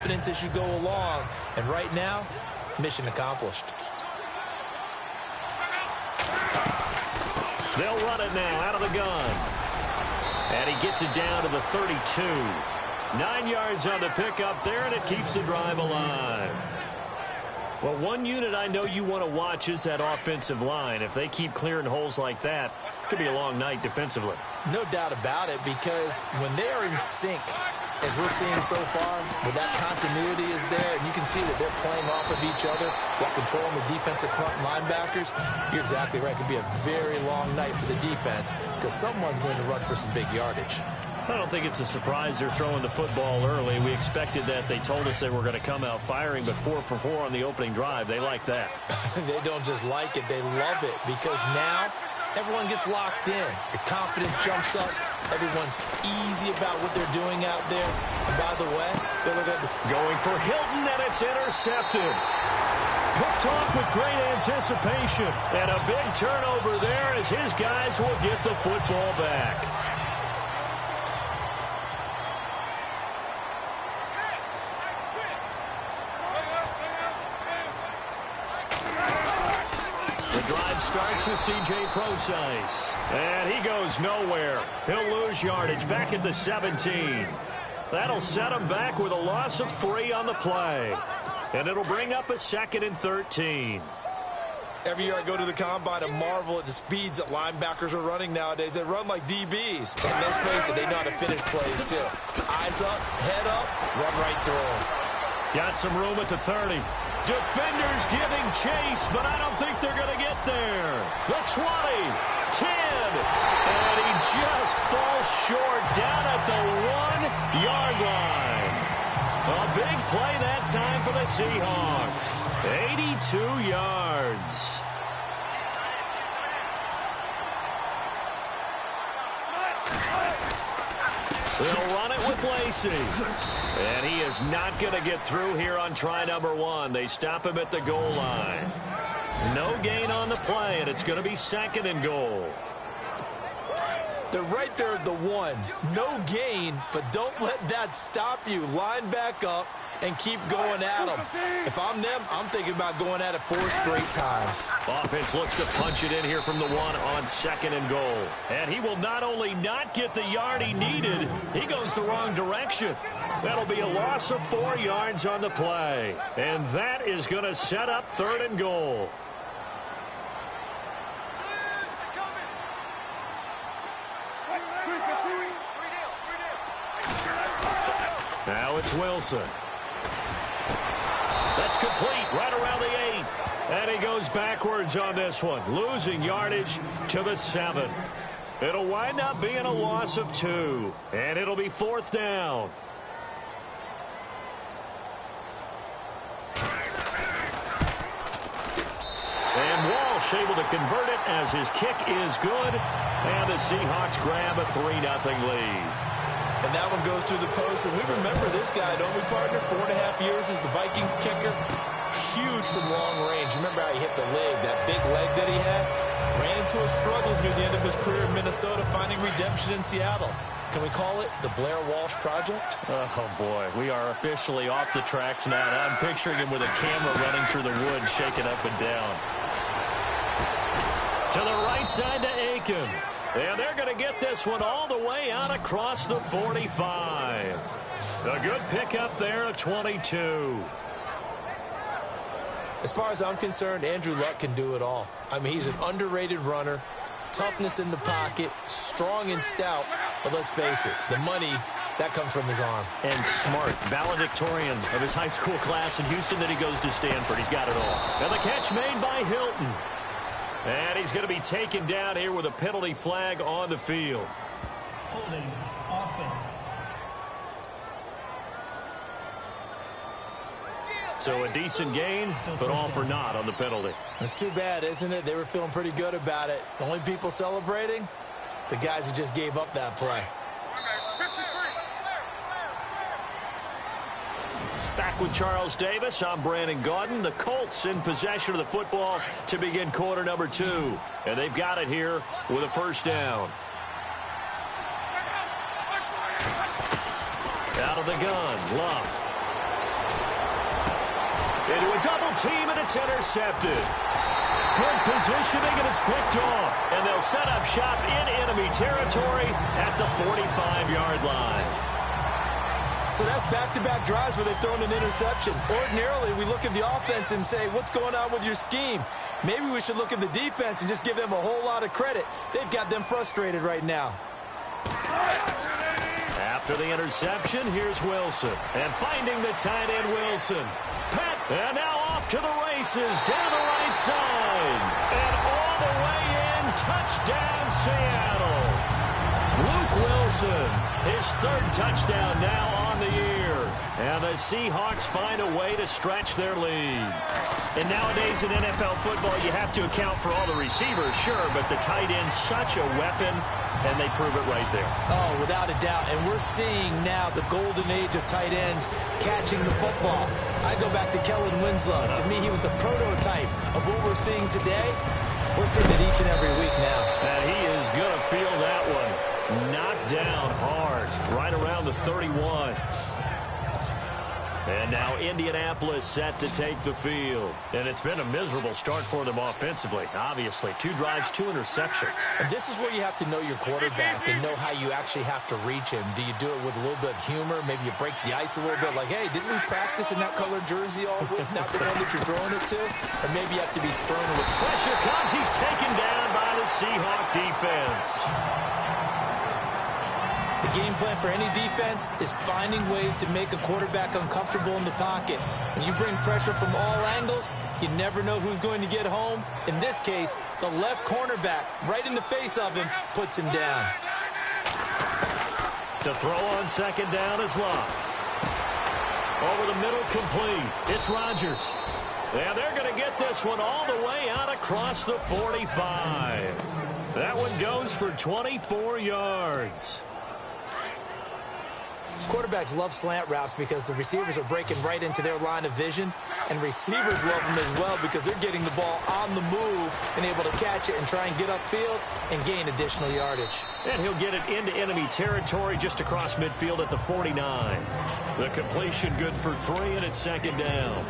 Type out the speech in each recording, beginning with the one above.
confidence as you go along. And right now, mission accomplished. They'll run it now out of the gun. And he gets it down to the 32. 9 yards on the pickup there, and it keeps the drive alive. Well, one unit I know you want to watch is that offensive line. If they keep clearing holes like that, it could be a long night defensively. No doubt about it, because when they are in sync, as we're seeing so far, where that continuity is there, and you can see that they're playing off of each other while controlling the defensive front linebackers, you're exactly right. It could be a very long night for the defense because someone's going to run for some big yardage. I don't think it's a surprise they're throwing the football early. We expected that. They told us they were going to come out firing, but 4 for 4 on the opening drive. They like that. They don't just like it. They love it because now everyone gets locked in. Your confidence jumps up. Everyone's easy about what they're doing out there. And by the way, they're looking at this. Going for Hilton, and it's intercepted. Picked off with great anticipation. And a big turnover there as his guys will get the football back. Starts with C.J. Procise. And he goes nowhere. He'll lose yardage back at the 17. That'll set him back with a loss of 3 on the play. And it'll bring up a 2nd and 13. Every year I go to the combine and marvel at the speeds that linebackers are running nowadays. They run like DBs. And let's face it, they know how to finish plays too. Eyes up, head up, run right through them. Got some room at the 30. Defenders giving chase, but I don't think they're going to get there. The 20, 10, and he just falls short down at the 1-yard line. A big play that time for the Seahawks. 82 yards. They'll run it with Lacey. And he is not going to get through here on try number 1. They stop him at the goal line. No gain on the play, and it's going to be 2nd and goal. They're right there at the 1. No gain, but don't let that stop you. Line back up and keep going at them. If I'm them, I'm thinking about going at it 4 straight times. Offense looks to punch it in here from the 1 on 2nd and goal. And he will not only not get the yard he needed, he goes the wrong direction. That'll be a loss of 4 yards on the play. And that is going to set up 3rd and goal. Now it's Wilson. That's complete right around the 8. And he goes backwards on this one, losing yardage to the 7. It'll wind up being a loss of 2. And it'll be 4th down. And Walsh able to convert it as his kick is good. And the Seahawks grab a 3-0 lead. And that one goes through the post. And we remember this guy, don't we, partner? 4.5 years as the Vikings kicker. Huge from long range. Remember how he hit the leg, that big leg that he had? Ran into his struggles near the end of his career in Minnesota, finding redemption in Seattle. Can we call it the Blair Walsh Project? Oh, boy. We are officially off the tracks now. I'm picturing him with a camera running through the woods, shaking up and down. To the right side to Aiken. And they're going to get this one all the way out across the 45. A good pickup there at 22. As far as I'm concerned, Andrew Luck can do it all. I mean, he's an underrated runner, toughness in the pocket, strong and stout. But let's face it, the money, that comes from his arm. And smart, valedictorian of his high school class in Houston. Then he goes to Stanford. He's got it all. And the catch made by Hilton. And he's going to be taken down here with a penalty flag on the field. Holding offense. So a decent gain, but all for naught on the penalty. It's too bad, isn't it? They were feeling pretty good about it. The only people celebrating, the guys who just gave up that play. Back with Charles Davis, I'm Brandon Gaudin. The Colts in possession of the football to begin quarter number 2. And they've got it here with a 1st down. Out of the gun, Love. Into a double team, and it's intercepted. Good positioning, and it's picked off. And they'll set up shop in enemy territory at the 45-yard line. So that's back-to-back drives where they've thrown an interception. Ordinarily, we look at the offense and say, what's going on with your scheme? Maybe we should look at the defense and just give them a whole lot of credit. They've got them frustrated right now. After the interception, here's Wilson. And finding the tight end, Wilson. And now off to the races, down the right side. And all the way in, touchdown Seattle. Luke Wilson, his third touchdown now on the year. And the Seahawks find a way to stretch their lead. And nowadays in NFL football, you have to account for all the receivers, sure, but the tight end's such a weapon, and they prove it right there. Oh, without a doubt. And we're seeing now the golden age of tight ends catching the football. I go back to Kellen Winslow. To me, he was the prototype of what we're seeing today. We're seeing it each and every week now. And he is going to feel that one. Knocked down hard, right around the 31. And now Indianapolis set to take the field. And it's been a miserable start for them offensively. Obviously, 2 drives, 2 interceptions. And this is where you have to know your quarterback and know how you actually have to reach him. Do you do it with a little bit of humor? Maybe you break the ice a little bit like, hey, didn't we practice in that colored jersey all week? Not the one that you're throwing it to? Or maybe you have to be stern with it. Pressure comes. He's taken down by the Seahawk defense. The game plan for any defense is finding ways to make a quarterback uncomfortable in the pocket. When you bring pressure from all angles, you never know who's going to get home. In this case, the left cornerback, right in the face of him, puts him down. To throw on second down is Locke. Over the middle, complete. It's Rodgers. And they're going to get this one all the way out across the 45. That one goes for 24 yards. Quarterbacks love slant routes because the receivers are breaking right into their line of vision, and receivers love them as well because they're getting the ball on the move and able to catch it and try and get upfield and gain additional yardage. And he'll get it into enemy territory just across midfield at the 49. The completion good for 3, and it's second down.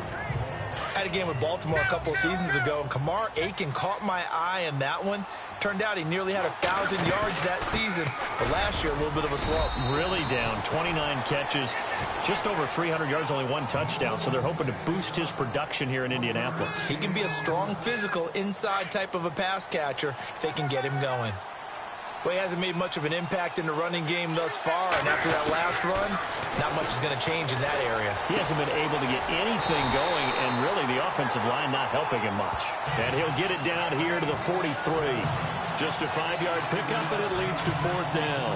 I had a game with Baltimore a couple of seasons ago, and Kamar Aiken caught my eye in that one. Turned out he nearly had 1,000 yards that season, but last year a little bit of a slump. Really down, 29 catches, just over 300 yards, only 1 touchdown, so they're hoping to boost his production here in Indianapolis. He can be a strong physical inside type of a pass catcher if they can get him going. Well, he hasn't made much of an impact in the running game thus far, and after that last run, not much is going to change in that area. He hasn't been able to get anything going, and really the offensive line not helping him much. And he'll get it down here to the 43. Just a 5-yard pickup, and it leads to 4th down.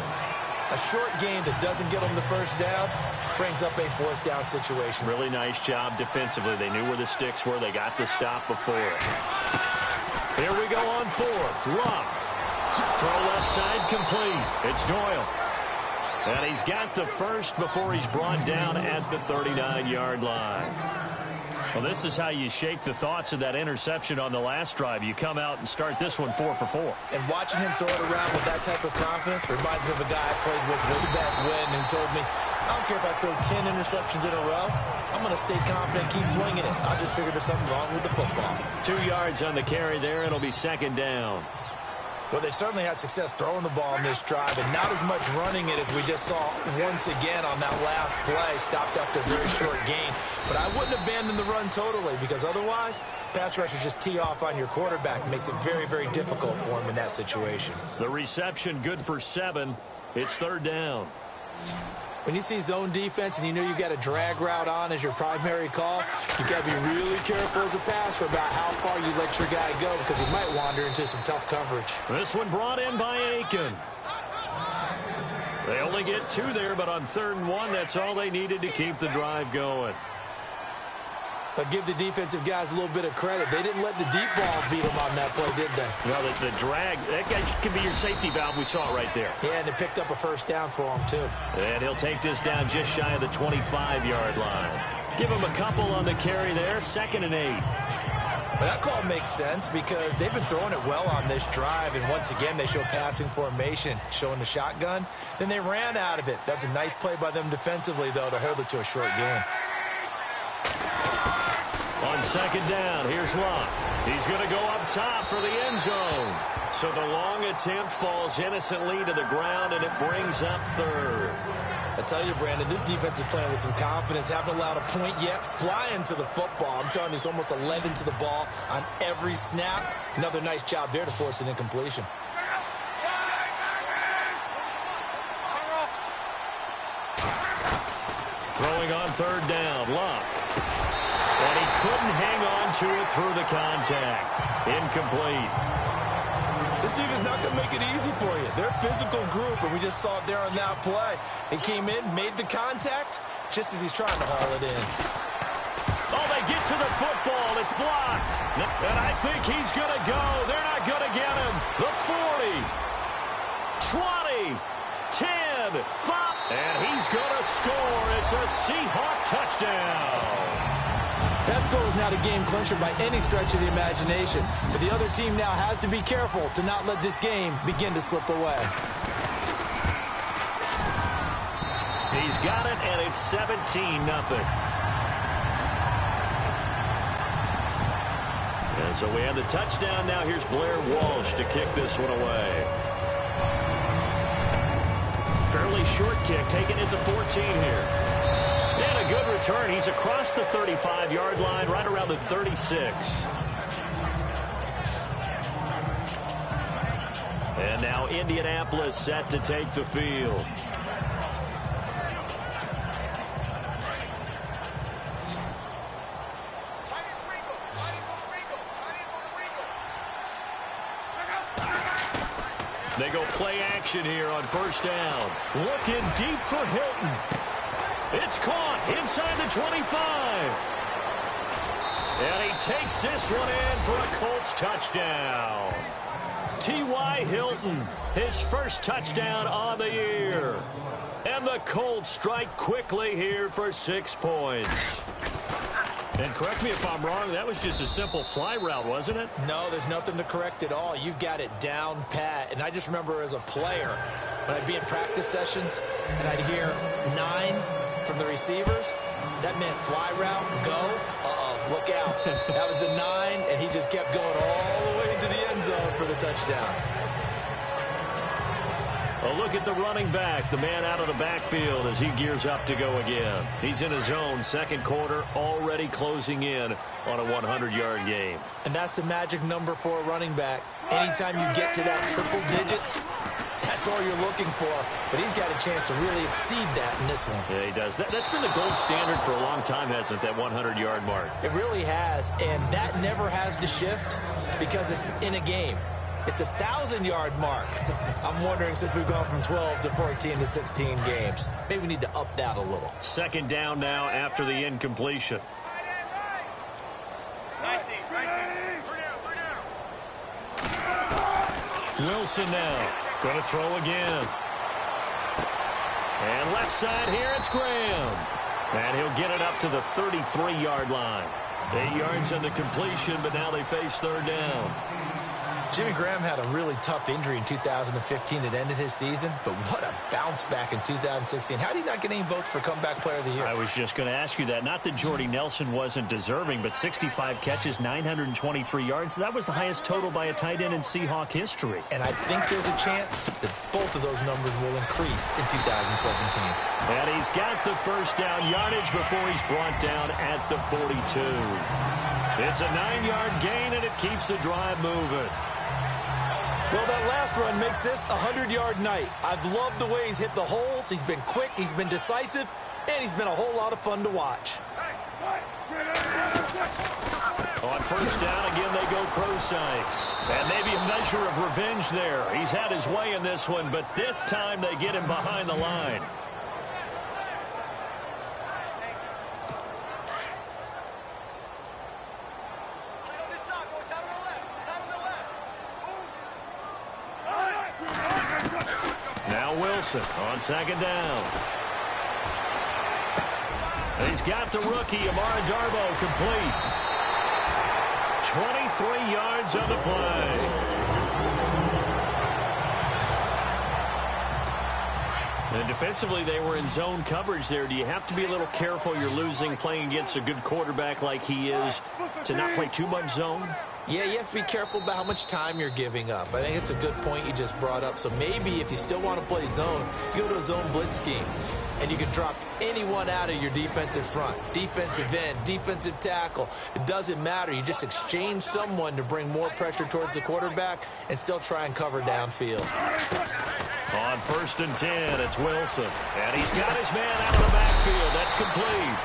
A short game that doesn't get them the first down brings up a 4th down situation. Really nice job defensively. They knew where the sticks were. They got the stop before it. Here we go on 4th. Luck. Throw left side complete. It's Doyle. And he's got the first before he's brought down at the 39-yard line. Well, this is how you shake the thoughts of that interception on the last drive. You come out and start this one 4 for 4. And watching him throw it around with that type of confidence reminds me of a guy I played with way back when and told me, I don't care if I throw 10 interceptions in a row. I'm going to stay confident, keep flinging it. I just figured there's something wrong with the football. 2 yards on the carry there. It'll be second down. Well, they certainly had success throwing the ball in this drive, and not as much running it as we just saw once again on that last play. Stopped after a very short gain. But I wouldn't abandon the run totally, because otherwise, pass rushers just tee off on your quarterback. It makes it very, very difficult for him in that situation. The reception good for 7. It's 3rd down. When you see zone defense and you know you've got a drag route on as your primary call, you've got to be really careful as a passer about how far you let your guy go because he might wander into some tough coverage. This one brought in by Aiken. They only get 2 there, but on 3rd and 1, that's all they needed to keep the drive going. But give the defensive guys a little bit of credit. They didn't let the deep ball beat them on that play, did they? No, the drag, that guy can be your safety valve. We saw it right there. Yeah, and it picked up a first down for him, too. And he'll take this down just shy of the 25-yard line. Give him a couple on the carry there, 2nd and 8. Well, that call makes sense because they've been throwing it well on this drive, and once again, they show passing formation, showing the shotgun. Then they ran out of it. That's a nice play by them defensively, though, to hold it to a short game. second down. Here's Locke. He's going to go up top for the end zone. So the long attempt falls innocently to the ground, and it brings up third. I tell you, Brandon, this defense is playing with some confidence. Haven't allowed a point yet. Flying to the football. I'm telling you, it's almost 11 to the ball on every snap. Another nice job there to force an incompletion. Throwing on third down, Locke. And he couldn't hang on to it through the contact. Incomplete. This defense is not going to make it easy for you. They're a physical group, and we just saw it there on that play. He came in, made the contact, just as he's trying to haul it in. Oh, they get to the football. It's blocked. And I think he's going to go. They're not going to get him. The 40, 20, 10, 5. And he's going to score. It's a Seahawk touchdown. That score was not a game clincher by any stretch of the imagination. But the other team now has to be careful to not let this game begin to slip away. He's got it, and it's 17-0. And so we have the touchdown. Now here's Blair Walsh to kick this one away. Fairly short kick, taken at the 14 here. And a good return. He's across the 35-yard line, right around the 36. And now Indianapolis set to take the field. They go play action here on first down. Looking deep for Hilton. It's caught inside the 25. And he takes this one in for a Colts touchdown. T.Y. Hilton, his first touchdown on the year. And the Colts strike quickly here for 6 points. And correct me if I'm wrong, that was just a simple fly route, wasn't it? No, there's nothing to correct at all. You've got it down pat. And I just remember as a player, when I'd be in practice sessions and I'd hear 9 from the receivers, that meant fly route, go, look out. That was the 9, and he just kept going all the way into the end zone for the touchdown. Well, look at the running back, the man out of the backfield as he gears up to go again. He's in his own second quarter, already closing in on a 100-yard game. And that's the magic number for a running back. Anytime you get to that triple digits, that's all you're looking for. But he's got a chance to really exceed that in this one. Yeah, he does. That's been the gold standard for a long time, hasn't it, that 100-yard mark? It really has, and that never has to shift because it's in a game. It's a 1,000-yard mark. I'm wondering, since we've gone from 12 to 14 to 16 games, maybe we need to up that a little. Second down now after the incompletion. Wilson now. Going to throw again. And left side here, it's Graham. And he'll get it up to the 33-yard line. 8 yards on the completion, but now they face third down. Jimmy Graham had a really tough injury in 2015 that ended his season, but what a bounce back in 2016. How did he not get any votes for Comeback Player of the Year? I was just going to ask you that. Not that Jordy Nelson wasn't deserving, but 65 catches, 923 yards. That was the highest total by a tight end in Seahawk history. And I think there's a chance that both of those numbers will increase in 2017. And he's got the first down yardage before he's brought down at the 42. It's a 9-yard gain, and it keeps the drive moving. Well, that last run makes this a 100-yard night. I've loved the way he's hit the holes. He's been quick, he's been decisive, and he's been a whole lot of fun to watch. On first down, again, they go pro-sites. And maybe a measure of revenge there. He's had his way in this one, but this time they get him behind the line. Wilson on second down. He's got the rookie, Amara Darboh, complete. 23 yards on the play. And defensively, they were in zone coverage there. Do you have to be a little careful? You're losing playing against a good quarterback like he is to not play too much zone? Yeah, you have to be careful about how much time you're giving up. I think it's a good point you just brought up. So maybe if you still want to play zone, you go to a zone blitz scheme. And you can drop anyone out of your defensive front. Defensive end, defensive tackle. It doesn't matter. You just exchange someone to bring more pressure towards the quarterback and still try and cover downfield. On 1st and 10, it's Wilson. And he's got his man out of the backfield. That's complete.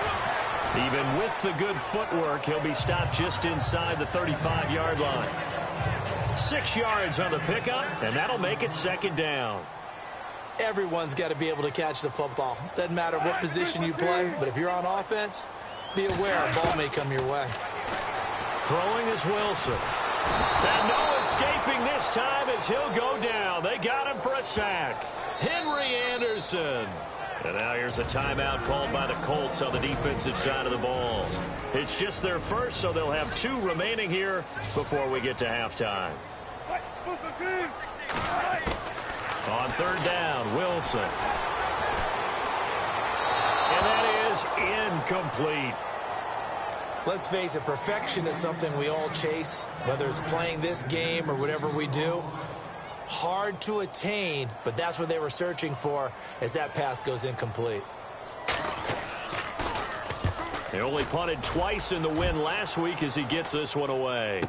Even with the good footwork, he'll be stopped just inside the 35-yard line. 6 yards on the pickup, and that'll make it 2nd down. Everyone's got to be able to catch the football. Doesn't matter what position you play, but if you're on offense, be aware a ball may come your way. Throwing is Wilson. And no escaping this time as he'll go down. They got him for a sack. Henry Anderson. And now here's a timeout called by the Colts on the defensive side of the ball. It's just their first, so they'll have 2 remaining here before we get to halftime. On 3rd down, Wilson. And that is incomplete. Let's face it, perfection is something we all chase, whether it's playing this game or whatever we do. Hard to attain, but that's what they were searching for as that pass goes incomplete. They only punted twice in the win last week as he gets this one away.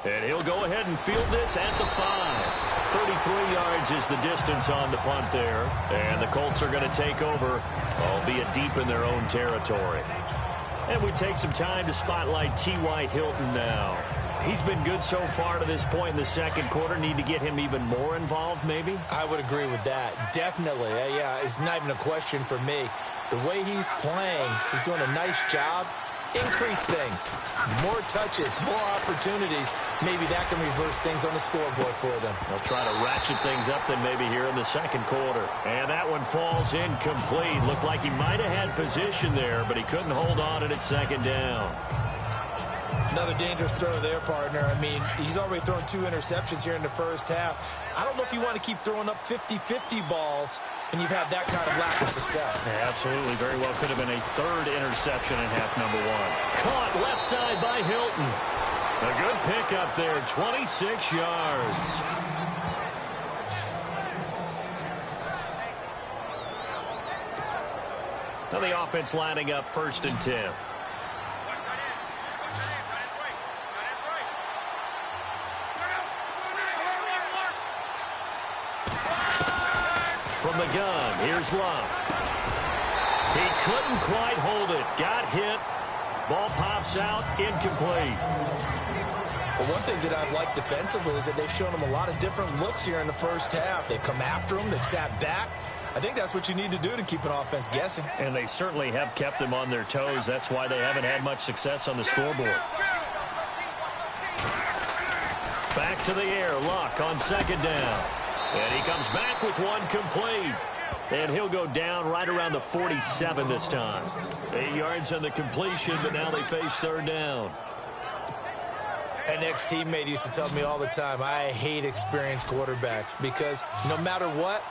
And he'll go ahead and field this at the 5. 33 yards is the distance on the punt there. And the Colts are going to take over, albeit deep in their own territory. And we take some time to spotlight T.Y. Hilton now. He's been good so far to this point in the 2nd quarter. Need to get him even more involved, maybe? I would agree with that. Definitely. Yeah, it's not even a question for me. The way he's playing, he's doing a nice job. Increase things. More touches, more opportunities. Maybe that can reverse things on the scoreboard for them. They'll try to ratchet things up then maybe here in the 2nd quarter. And that one falls incomplete. Looked like he might have had position there, but he couldn't hold on at 2nd down. Another dangerous throw there, partner. I mean, he's already thrown 2 interceptions here in the first half. I don't know if you want to keep throwing up 50-50 balls when you've had that kind of lack of success. Yeah, absolutely. Very well could have been a 3rd interception in half number 1. Caught left side by Hilton. A good pickup there, 26 yards. Now the offense lining up 1st and 10. From the gun, here's Love. He couldn't quite hold it. Got hit. Ball pops out, incomplete. Well, one thing that I've liked defensively is that they've shown him a lot of different looks here in the first half. They've come after him. They've sat back. I think that's what you need to do to keep an offense guessing. And they certainly have kept them on their toes. That's why they haven't had much success on the scoreboard. Back to the air. Luck on 2nd down. And he comes back with one complete. And he'll go down right around the 47 this time. 8 yards on the completion, but now they face 3rd down. An ex-teammate used to tell me all the time, I hate experienced quarterbacks because no matter what,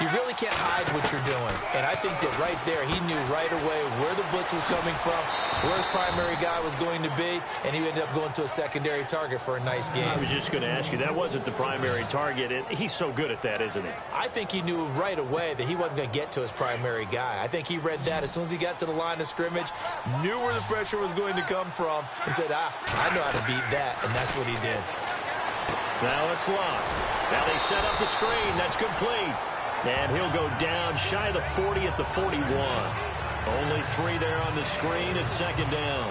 you really can't hide what you're doing. And I think that right there, he knew right away where the blitz was coming from, where his primary guy was going to be, and he ended up going to a secondary target for a nice game. I was just going to ask you, that wasn't the primary target. He's so good at that, isn't he? I think he knew right away that he wasn't going to get to his primary guy. I think he read that as soon as he got to the line of scrimmage, knew where the pressure was going to come from, and said, I know how to beat that, and that's what he did. Now it's Love. Now they set up the screen. That's complete. And he'll go down shy of the 40 at the 41. Only 3 there on the screen at 2nd down.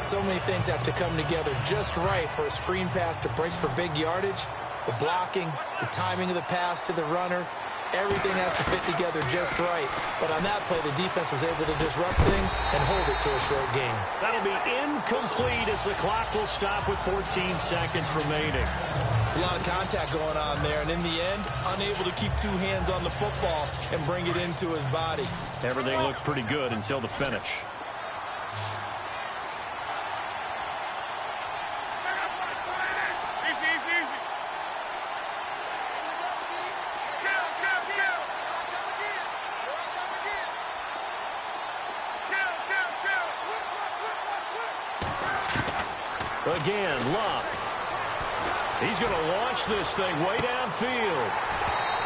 So many things have to come together just right for a screen pass to break for big yardage. The blocking, the timing of the pass to the runner, everything has to fit together just right. But on that play, the defense was able to disrupt things and hold it to a short game. That'll be incomplete as the clock will stop with 14 seconds remaining. It's a lot of contact going on there, and in the end, unable to keep 2 hands on the football and bring it into his body. Everything looked pretty good until the finish. Again, Luck. He's going to launch this thing way downfield.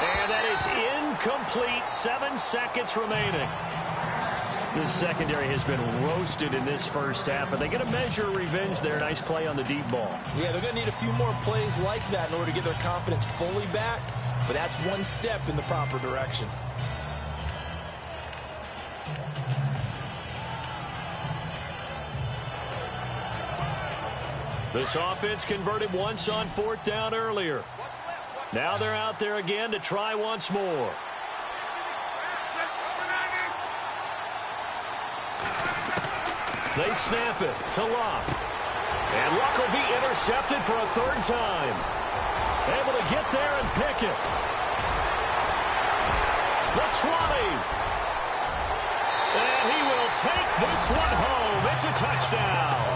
And that is incomplete. 7 seconds remaining. This secondary has been roasted in this first half, but they get a measure of revenge there. Nice play on the deep ball. Yeah, they're going to need a few more plays like that in order to get their confidence fully back, but that's one step in the proper direction. This offense converted once on 4th down earlier. Now they're out there again to try once more. They snap it to Luck. And Luck will be intercepted for a 3rd time. Able to get there and pick it. The 20. And he will take this one home. It's a touchdown.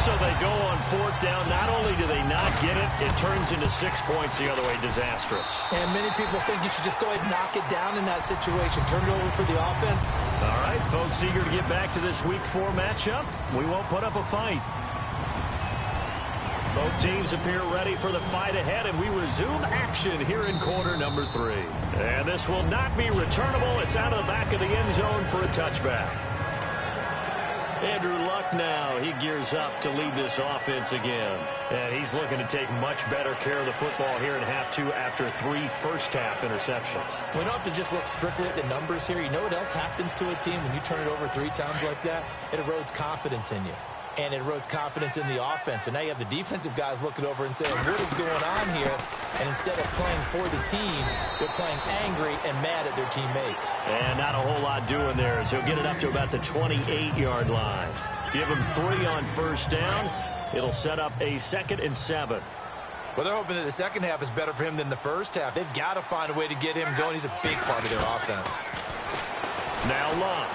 So they go on 4th down. Not only do they not get it, it turns into 6 points the other way. Disastrous. And many people think you should just go ahead and knock it down in that situation. Turn it over for the offense. All right, folks, eager to get back to this Week 4 matchup. We won't put up a fight. Both teams appear ready for the fight ahead, and we resume action here in quarter number 3. And this will not be returnable. It's out of the back of the end zone for a touchback. Andrew Luck now, he gears up to lead this offense again. And he's looking to take much better care of the football here in half 2 after 3 first-half interceptions. We don't have to just look strictly at the numbers here. You know what else happens to a team when you turn it over 3 times like that? It erodes confidence in you. And it erodes confidence in the offense. And now you have the defensive guys looking over and saying, what is going on here? And instead of playing for the team, they're playing angry and mad at their teammates. And not a whole lot doing there as he'll get it up to about the 28-yard line. Give him 3 on 1st down. It'll set up a 2nd and 7. Well, they're hoping that the second half is better for him than the first half. They've got to find a way to get him going. He's a big part of their offense. Now Luck.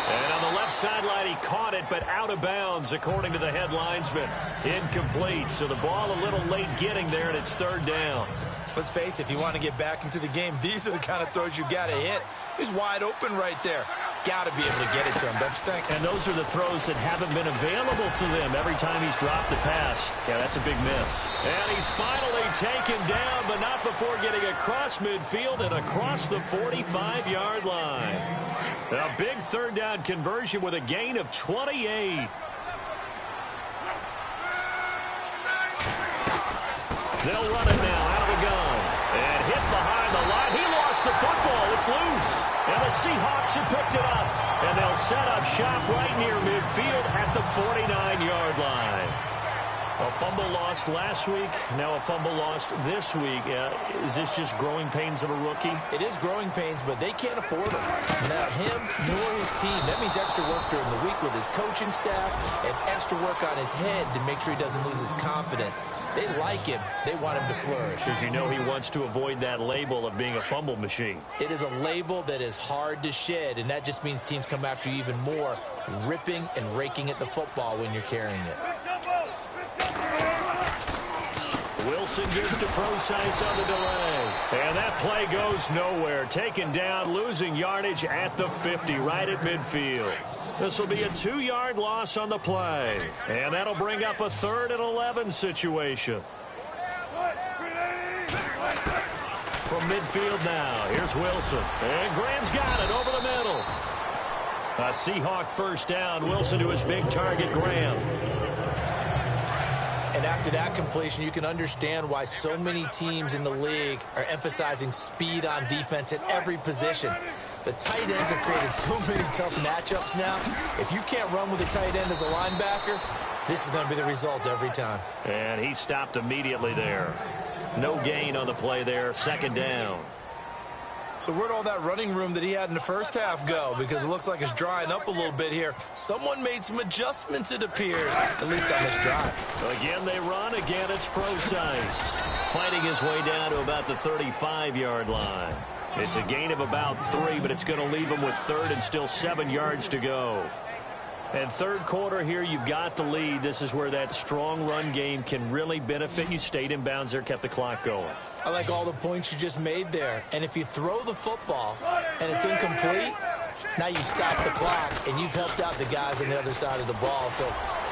And on the left sideline, he caught it, but out of bounds, according to the head linesman. Incomplete, so the ball a little late getting there, and it's 3rd down. Let's face it, if you want to get back into the game, these are the kind of throws you got to hit. He's wide open right there. Got to be able to get it to him, don't you think? And those are the throws that haven't been available to them every time he's dropped a pass. Yeah, that's a big miss. And he's finally taken down, but not before getting across midfield and across the 45-yard line. A big 3rd down conversion with a gain of 28. They'll run it now out of the gun. And hit behind the line. He lost the football. It's loose. And the Seahawks have picked it up. And they'll set up shop right near midfield at the 49-yard line. A fumble lost last week, now a fumble lost this week. Is this just growing pains of a rookie? It is growing pains, but they can't afford them. Not him nor his team. That means extra work during the week with his coaching staff and extra work on his head to make sure he doesn't lose his confidence. They like him. They want him to flourish. Because you know he wants to avoid that label of being a fumble machine. It is a label that is hard to shed, and that just means teams come after you even more, ripping and raking at the football when you're carrying it. Wilson gives to Procise on the delay. And that play goes nowhere. Taken down, losing yardage at the 50, right at midfield. This will be a 2-yard loss on the play. And that'll bring up a 3rd and 11 situation. From midfield now, here's Wilson. And Graham's got it over the middle. A Seahawk 1st down. Wilson to his big target, Graham. And after that completion, you can understand why so many teams in the league are emphasizing speed on defense at every position. The tight ends have created so many tough matchups now. If you can't run with a tight end as a linebacker, this is going to be the result every time. And he stopped immediately there. No gain on the play there, 2nd down. So where'd all that running room that he had in the first half go? Because it looks like it's drying up a little bit here. Someone made some adjustments, it appears, at least on this drive. Again, they run. Again, it's Procise. Fighting his way down to about the 35-yard line. It's a gain of about 3, but it's going to leave him with 3rd and still 7 yards to go. And 3rd quarter here, you've got the lead. This is where that strong run game can really benefit you. Stayed in bounds there, kept the clock going. I like all the points you just made there. And if you throw the football and it's incomplete, Now you stop the clock, and you've helped out the guys on the other side of the ball. So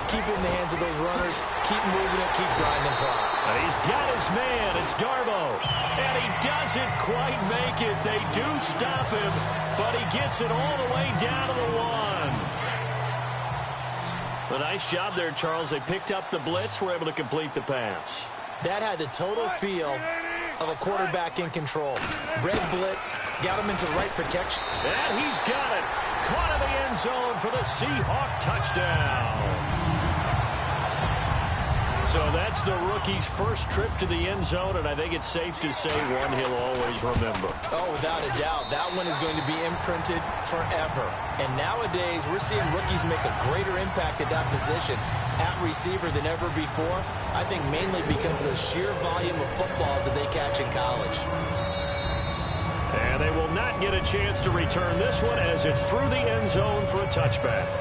keep it in the hands of those runners. Keep moving it. Keep grinding clock. And he's got his man. It's Darbo. And he doesn't quite make it. They do stop him, but he gets it all the way down to the 1. A nice job there, Charles. They picked up the blitz, were able to complete the pass. That had the total feel of a quarterback in control. Red blitz, got him into the right protection. And he's got it. Caught in the end zone for the Seahawk touchdown. So that's the rookie's first trip to the end zone, and I think it's safe to say one he'll always remember. Oh, without a doubt. That one is going to be imprinted forever. And nowadays, we're seeing rookies make a greater impact at that position at receiver than ever before. I think mainly because of the sheer volume of footballs that they catch in college. And they will not get a chance to return this one as it's through the end zone for a touchback.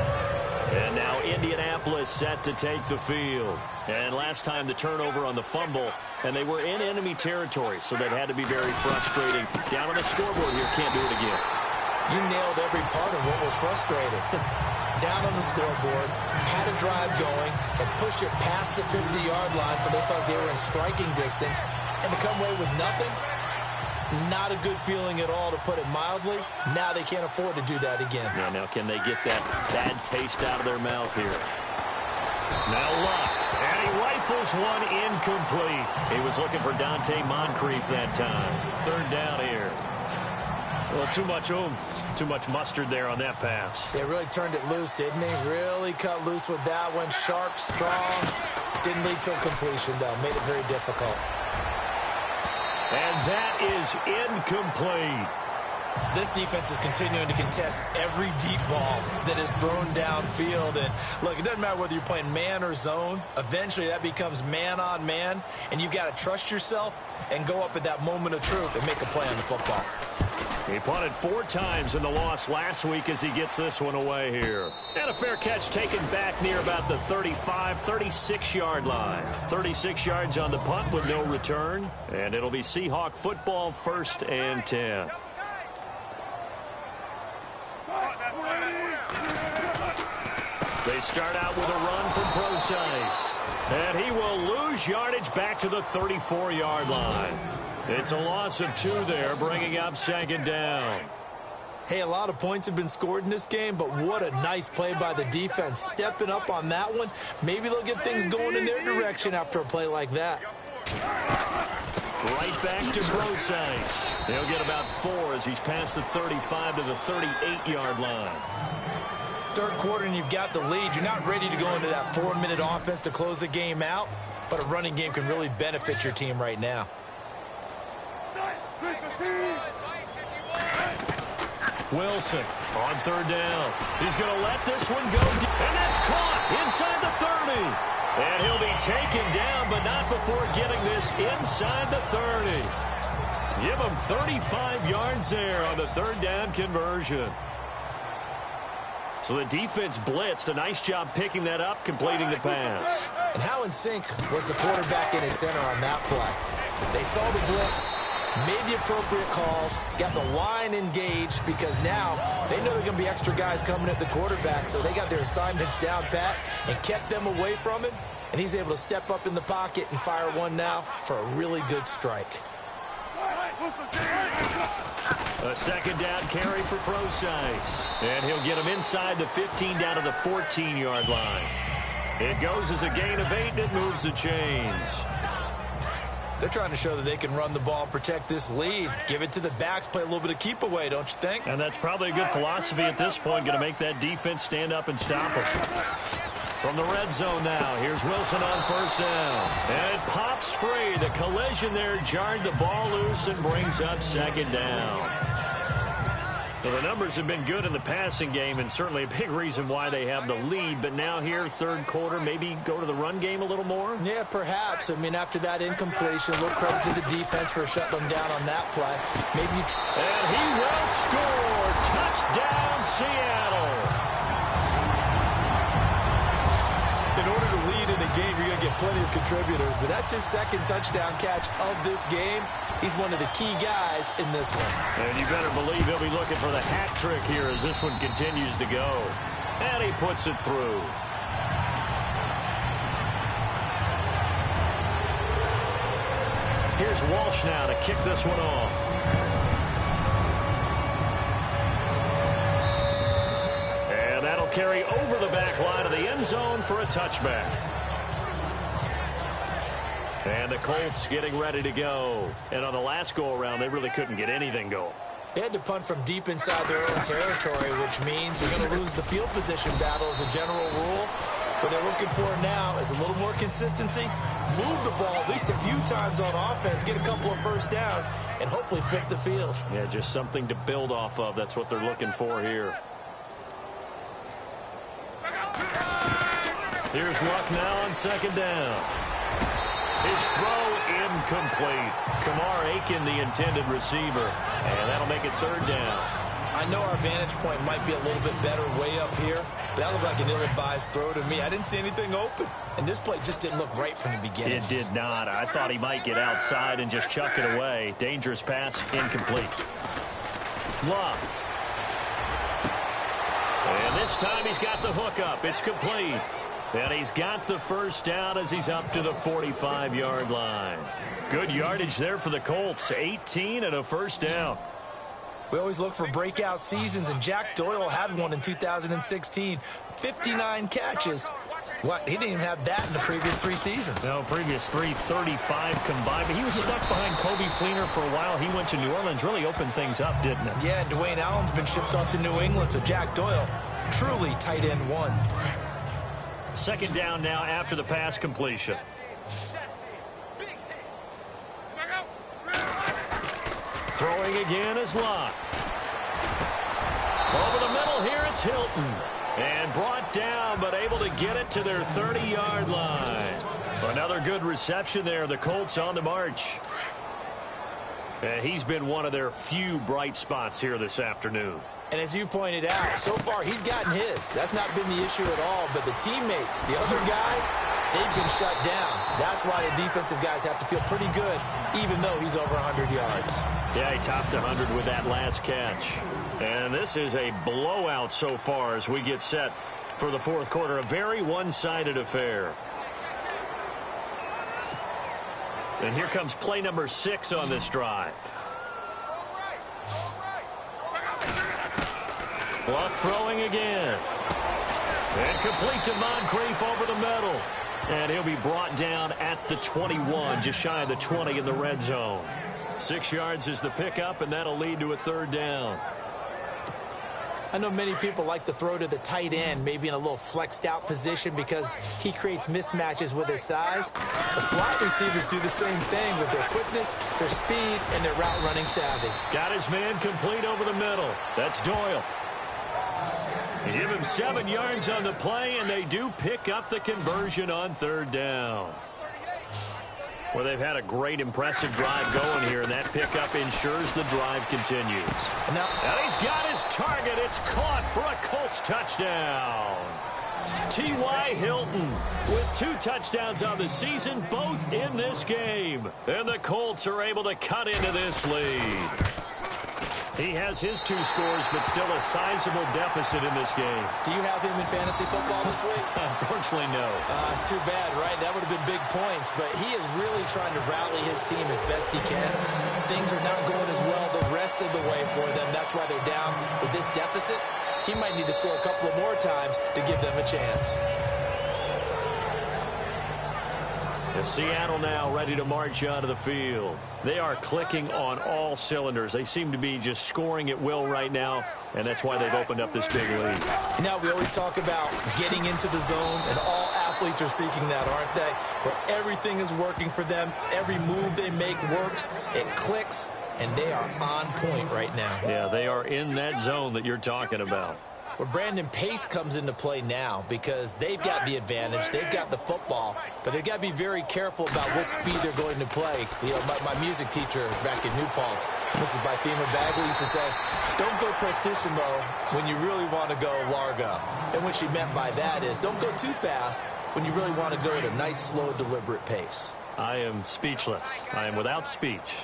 And now Indianapolis set to take the field. And last time the turnover on the fumble, and they were in enemy territory, so that had to be very frustrating. Down on the scoreboard here, can't do it again. You nailed every part of what was frustrating. Down on the scoreboard, had a drive going, and pushed it past the 50-yard line so they thought they were in striking distance, and to come away with nothing, not a good feeling at all, to put it mildly. Now they can't afford to do that again. Yeah, now can they get that bad taste out of their mouth here? Now Luck, and he rifles one incomplete. He was looking for Dante Moncrief that time. Third down here. Well, too much oomph, too much mustard there on that pass. They really turned it loose, didn't he? Really cut loose with that one. Sharp, strong. Didn't lead to a completion, though. Made it very difficult. And that is incomplete. This defense is continuing to contest every deep ball that is thrown downfield. And look, it doesn't matter whether you're playing man or zone. Eventually, that becomes man on man. And you've got to trust yourself and go up at that moment of truth and make a play on the football. He punted 4 times in the loss last week as he gets this one away here. And a fair catch taken back near about the 35, 36-yard line. 36 yards on the punt with no return. And it'll be Seahawk football, 1st and 10. They start out with a run from Procise. And he will lose yardage back to the 34-yard line. It's a loss of 2 there, bringing up 2nd down. Hey, a lot of points have been scored in this game, but what a nice play by the defense. Stepping up on that one. Maybe they'll get things going in their direction after a play like that. Right back to Procise. They'll get about 4 as he's past the 35 to the 38-yard line. Third quarter and you've got the lead. You're not ready to go into that 4-minute offense to close the game out, but a running game can really benefit your team right now. Wilson on 3rd down. He's going to let this one go deep, and that's caught inside the 30. And he'll be taken down, but not before getting this inside the 30. Give him 35 yards there on the 3rd down conversion. So the defense blitzed. A nice job picking that up, completing the pass. And how in sync was the quarterback in his center on that play? They saw the blitz, made the appropriate calls, got the line engaged, because now they know there are going to be extra guys coming at the quarterback, so they got their assignments down pat and kept them away from him, and he's able to step up in the pocket and fire one now for a really good strike. A 2nd down carry for Procise, and he'll get him inside the 15 down to the 14-yard line. It goes as a gain of 8, and it moves the chains. They're trying to show that they can run the ball, protect this lead, give it to the backs, play a little bit of keep away, don't you think? And that's probably a good philosophy at this point, going to make that defense stand up and stop them. From the red zone now, here's Wilson on 1st down. And it pops free. The collision there jarred the ball loose and brings up 2nd down. Well, the numbers have been good in the passing game, and certainly a big reason why they have the lead. But now here, 3rd quarter, maybe go to the run game a little more? Yeah, perhaps. I mean, after that incompletion, a little credit to the defense for shutting them down on that play. Maybe you... And he will score. Touchdown, Seattle. In order to lead in a game, you're going to get plenty of contributors, but that's his second touchdown catch of this game. He's one of the key guys in this one. And you better believe he'll be looking for the hat trick here as this one continues to go. And he puts it through. Here's Walsh now to kick this one off. And that'll carry over the back line of the end zone for a touchback. And the Colts getting ready to go. And on the last go-around, they really couldn't get anything going. They had to punt from deep inside their own territory, which means you're going to lose the field position battle as a general rule. What they're looking for now is a little more consistency, move the ball at least a few times on offense, get a couple of first downs, and hopefully flip the field. Yeah, just something to build off of. That's what they're looking for here. Here's Luck now on second down. His throw incomplete. Kamar Aiken, the intended receiver. And that'll make it third down. I know our vantage point might be a little bit better way up here, but that looked like an ill-advised throw to me. I didn't see anything open, and this play just didn't look right from the beginning. It did not. I thought he might get outside and just chuck it away. Dangerous pass, incomplete. Luck. And this time he's got the hook up. It's complete. And he's got the first down as he's up to the 45-yard line. Good yardage there for the Colts. 18 and a first down. We always look for breakout seasons, and Jack Doyle had one in 2016. 59 catches. What? He didn't even have that in the previous 3 seasons. No, previous 3, 35 combined. But he was stuck behind Kobe Fleener for a while. He went to New Orleans, really opened things up, didn't it? Yeah, Dwayne Allen's been shipped off to New England, so Jack Doyle, truly tight end one. Second down now after the pass completion. Throwing again is Locke. Over the middle here, it's Hilton. And brought down, but able to get it to their 30-yard line. Another good reception there. The Colts on the march. And he's been one of their few bright spots here this afternoon. And as you pointed out, so far he's gotten his. That's not been the issue at all. But the teammates, the other guys, they've been shut down. That's why the defensive guys have to feel pretty good, even though he's over 100 yards. Yeah, he topped 100 with that last catch. And this is a blowout so far as we get set for the fourth quarter. A very one-sided affair. And here comes play number 6 on this drive. Luck throwing again. And complete to Moncrief over the middle. And he'll be brought down at the 21, just shy of the 20 in the red zone. 6 yards is the pickup, and that'll lead to a third down. I know many people like to throw to the tight end, maybe in a little flexed out position because he creates mismatches with his size. The slot receivers do the same thing with their quickness, their speed, and their route running savvy. Got his man complete over the middle. That's Doyle. You give him 7 yards on the play, and they do pick up the conversion on third down. Well, they've had a great, impressive drive going here, and that pickup ensures the drive continues. And he's got his target. It's caught for a Colts touchdown. T.Y. Hilton with 2 touchdowns on the season, both in this game. And the Colts are able to cut into this lead. He has his 2 scores, but still a sizable deficit in this game. Do you have him in fantasy football this week? Unfortunately, no. It's too bad, right? That would have been big points, but he is really trying to rally his team as best he can. Things are not going as well the rest of the way for them. That's why they're down with this deficit. He might need to score a couple of more times to give them a chance. Seattle now ready to march onto the field. They are clicking on all cylinders. They seem to be just scoring at will right now, and that's why they've opened up this big lead. Now, we always talk about getting into the zone, and all athletes are seeking that, aren't they? Where everything is working for them. Every move they make works. It clicks, and they are on point right now. Yeah, they are in that zone that you're talking about. where Brandon Pace comes into play now because they've got the advantage. They've got the football, but they've got to be very careful about what speed they're going to play. You know, my music teacher back in New Paltz, Mrs. Bythema Bagley, used to say, don't go prestissimo when you really want to go largo. And what she meant by that is don't go too fast when you really want to go at a nice, slow, deliberate pace. I am speechless. I am without speech.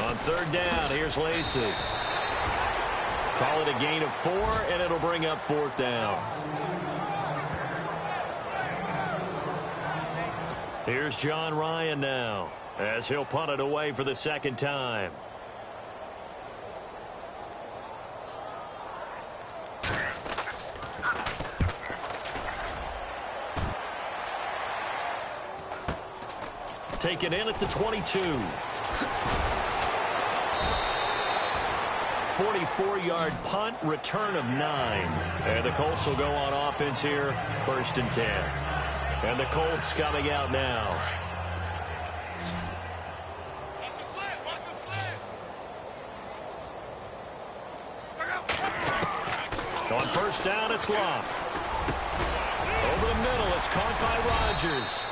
On third down, here's Lacey. Call it a gain of 4, and it'll bring up fourth down. Here's John Ryan now, as he'll punt it away for the second time. Taken in at the 22. 44-yard punt, return of 9. And the Colts will go on offense here, 1st and 10. And the Colts coming out now. On first down, it's Locke. Over the middle, it's caught by Rodgers.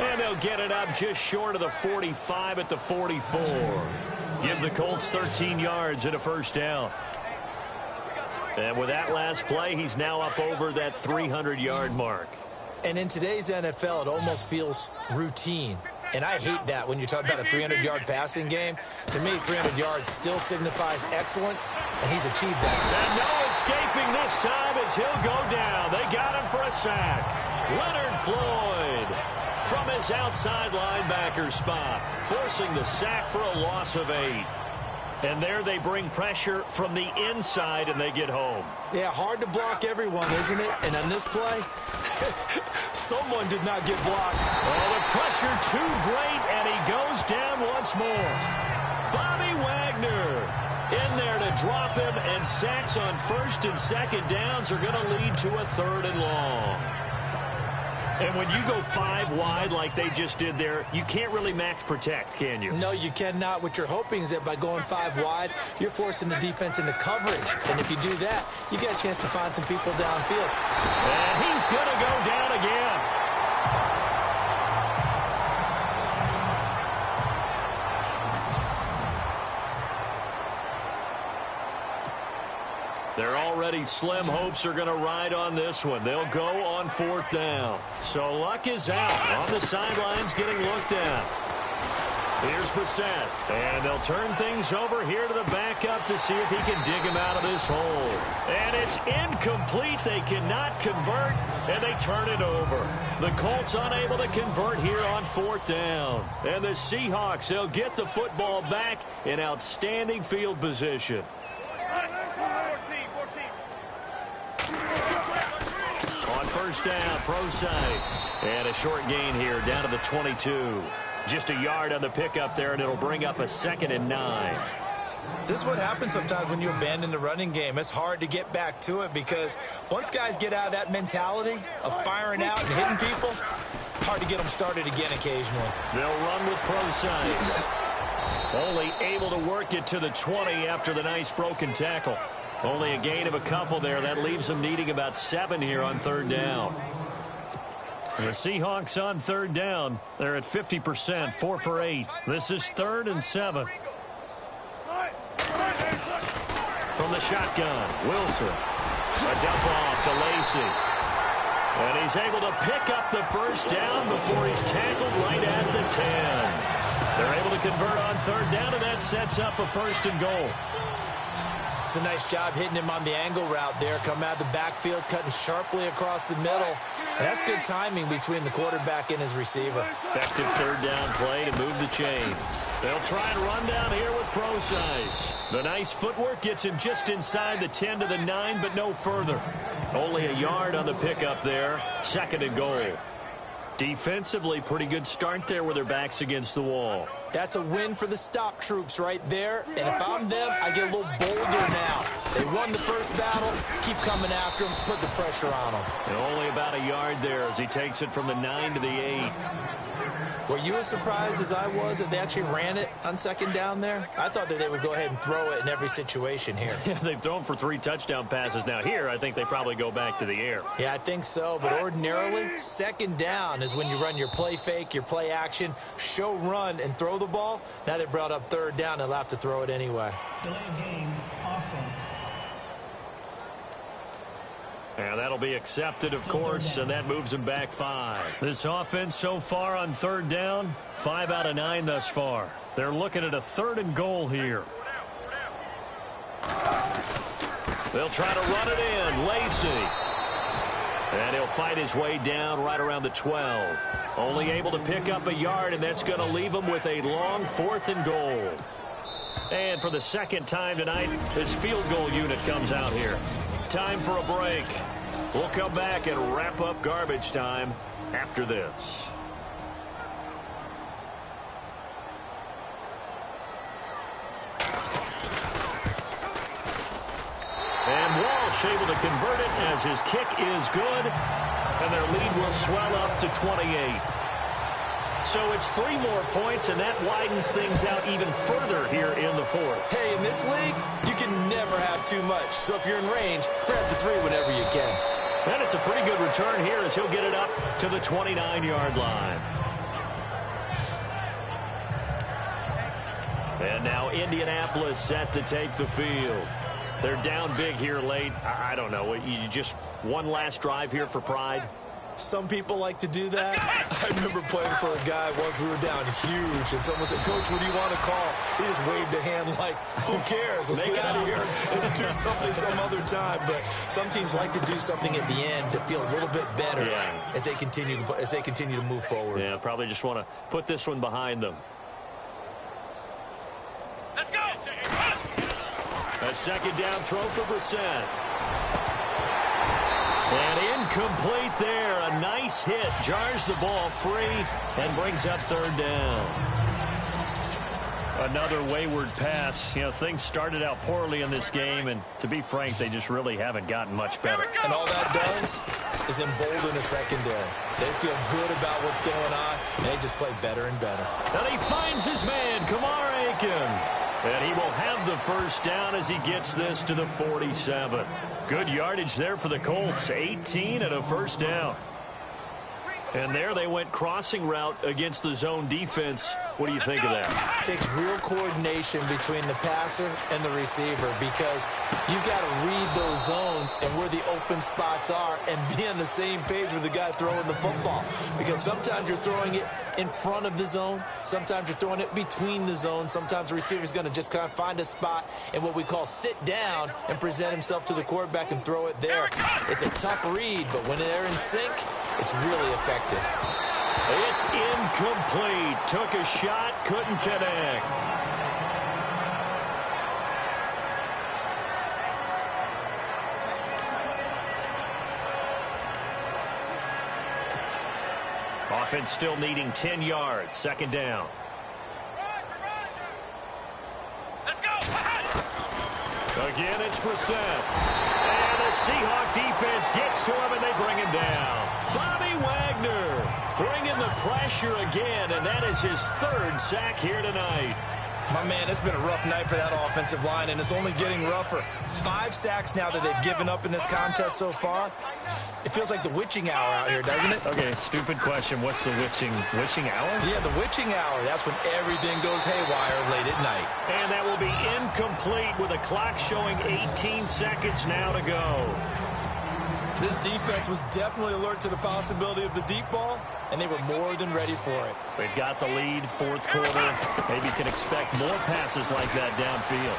And they'll get it up just short of the 45 at the 44. Give the Colts 13 yards and a first down. And with that last play, he's now up over that 300-yard mark. And in today's NFL, it almost feels routine. And I hate that when you talk about a 300-yard passing game. To me, 300 yards still signifies excellence, and he's achieved that. And no escaping this time as he'll go down. They got him for a sack. Leonard Floyd from his outside linebacker spot, forcing the sack for a loss of 8. And there they bring pressure from the inside, and they get home. Yeah, hard to block everyone, isn't it? And on this play, someone did not get blocked. Oh, the pressure too great, and he goes down once more. Bobby Wagner in there to drop him, and sacks on first and second downs are going to lead to a 3rd and long. And when you go 5 wide like they just did there, you can't really max protect, can you? No, you cannot. What you're hoping is that by going 5 wide, you're forcing the defense into coverage. And if you do that, you get a chance to find some people downfield. And he's going to go down again. They're already slim hopes are going to ride on this one. They'll go on 4th down. So Luck is out on the sidelines getting looked at. Here's Brissett. And they'll turn things over here to the backup to see if he can dig him out of this hole. And it's incomplete. They cannot convert, and they turn it over. The Colts unable to convert here on 4th down. And the Seahawks, they'll get the football back in outstanding field position. On first down, Procise. And a short gain here down to the 22. Just a yard on the pickup there, and it'll bring up a 2nd and 9. This is what happens sometimes when you abandon the running game. It's hard to get back to it because once guys get out of that mentality of firing out and hitting people, hard to get them started again occasionally. They'll run with Procise. Only able to work it to the 20 after the nice broken tackle. Only a gain of a couple there. That leaves them needing about 7 here on 3rd down. And the Seahawks on 3rd down. They're at 50%, 4 for 8. This is 3rd and 7. From the shotgun, Wilson. A dump off to Lacey. And he's able to pick up the first down before he's tackled right at the 10. They're able to convert on 3rd down, and that sets up a 1st and goal. It's a nice job hitting him on the angle route there. Come out of the backfield, cutting sharply across the middle. And that's good timing between the quarterback and his receiver. Effective 3rd down play to move the chains. They'll try and run down here with Procise. The nice footwork gets him just inside the 10 to the 9, but no further. Only a yard on the pickup there. 2nd and goal. Defensively, pretty good start there with their backs against the wall. That's a win for the stop troops right there. And if I'm them, I get a little bolder now. They won the first battle. Keep coming after them. Put the pressure on them. And only about a yard there as he takes it from the 9 to the 8. Were you as surprised as I was that they actually ran it on second down there? I thought that they would go ahead and throw it in every situation here. Yeah, they've thrown for 3 touchdown passes. Now here, I think they probably go back to the air. Yeah, I think so. But ordinarily, second down is when you run your play fake, your play action, show run, and throw the ball. Now they brought up third down. They'll have to throw it anyway. Delay of game, offense. And that'll be accepted, of course, and that moves them back 5. This offense so far on third down, 5 out of 9 thus far. They're looking at a 3rd and goal here. They'll try to run it in. Lacy. And he'll fight his way down right around the 12. Only able to pick up a yard, and that's going to leave him with a long 4th and goal. And for the second time tonight, this field goal unit comes out here. Time for a break. We'll come back and wrap up garbage time after this. And Walsh able to convert it as his kick is good. And their lead will swell up to 28. So it's 3 more points, and that widens things out even further here in the 4th. Hey, in this league, you can never have too much. So if you're in range, grab the 3 whenever you can. And it's a pretty good return here as he'll get it up to the 29-yard line. And now Indianapolis set to take the field. They're down big here late. I don't know. You just one last drive here for pride? Some people like to do that. I remember playing for a guy once. We were down huge, and someone said, "Coach, what do you want to call?" He just waved a hand like, "Who cares? Let's get out of here and do something some other time." But some teams like to do something at the end to feel a little bit better as they continue to move forward. Yeah, probably just want to put this one behind them. Let's go! A second down throw for Brissett. And incomplete there. A nice hit. Jars the ball free and brings up third down. Another wayward pass. You know, things started out poorly in this game, and to be frank, they just really haven't gotten much better. And all that does is embolden a secondary. They feel good about what's going on, and they just play better and better. And he finds his man, Kamar Aiken. And he will have the first down as he gets this to the 47. Good yardage there for the Colts. 18 and a first down. And there they went crossing route against the zone defense. What do you think of that? It takes real coordination between the passer and the receiver because you've got to read those zones and where the open spots are and be on the same page with the guy throwing the football. Because sometimes you're throwing it in front of the zone. Sometimes you're throwing it between the zones. Sometimes the receiver's going to just kind of find a spot and what we call sit down and present himself to the quarterback and throw it there. It's a tough read, but when they're in sync, it's really effective. It's incomplete. Took a shot, couldn't connect. Offense still needing 10 yards. Second down. Let's go! Again, it's Brissett. And the Seahawk defense gets to him, and they bring him down. Bobby Wagner bringing the pressure again, and that is his 3rd sack here tonight. My man, it's been a rough night for that offensive line, and it's only getting rougher. 5 sacks now that they've given up in this contest so far. It feels like the witching hour out here, doesn't it? Okay, stupid question. What's the witching hour? Yeah, the witching hour. That's when everything goes haywire late at night. And that will be incomplete with a clock showing 18 seconds now to go. This defense was definitely alert to the possibility of the deep ball, and they were more than ready for it. They've got the lead, 4th quarter. Maybe can expect more passes like that downfield.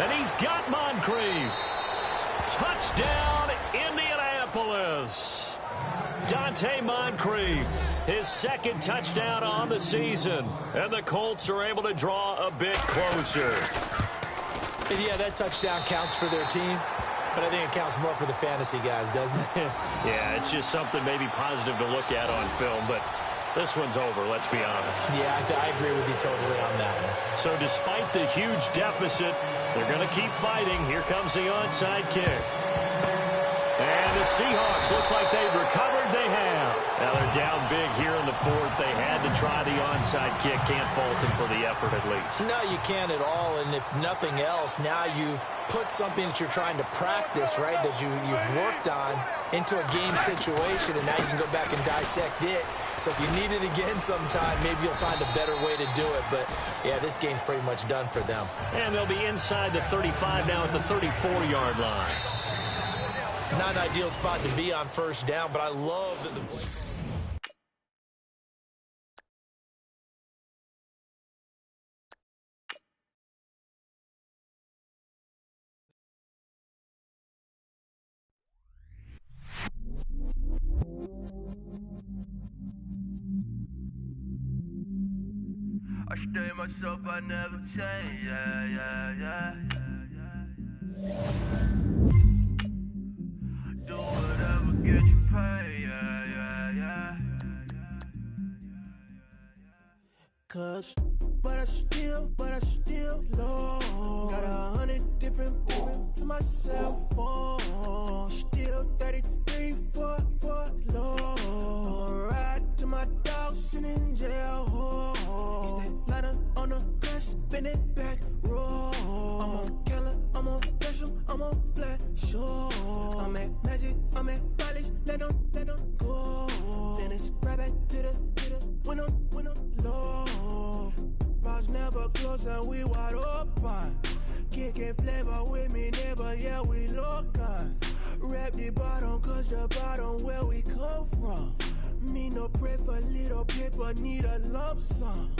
And he's got Moncrief. Touchdown, Indianapolis. Dante Moncrief, his 2nd touchdown on the season. And the Colts are able to draw a bit closer. And yeah, that touchdown counts for their team. But I think it counts more for the fantasy guys, doesn't it? Yeah, it's just something maybe positive to look at on film, but this one's over, let's be honest. Yeah, I agree with you totally on that one. So despite the huge deficit, they're going to keep fighting. Here comes the onside kick. And the the Seahawks. Looks like they've recovered. They have. Now they're down big here in the fourth. They had to try the onside kick. Can't fault them for the effort at least. No, you can't at all. And if nothing else, now you've put something that you're trying to practice, right, that you've worked on into a game situation, and now you can go back and dissect it. So if you need it again sometime, maybe you'll find a better way to do it. But, yeah, this game's pretty much done for them. And they'll be inside the 35 now at the 34-yard line. Not an ideal spot to be on first down, but I love that the play. I stay myself, I never change, yeah. Do whatever, get you paid, yeah. Cause, but I still low. Got 100 different to my cell phone. Still 33 for low. Ride to my dog sitting in jail. It's that liner on the grass, spin it back, roll. I'm on Keller, I'm on special, I'm on flat show. I'm at Magic, I'm at Polish, let them go. Then it's right back to the when I'm low. Bars never close and we wide open. Kicking flavor with me, neighbor, yeah, we local. Rap the bottom, cause the bottom where we come from. Me no pray for little paper, need a lump sum.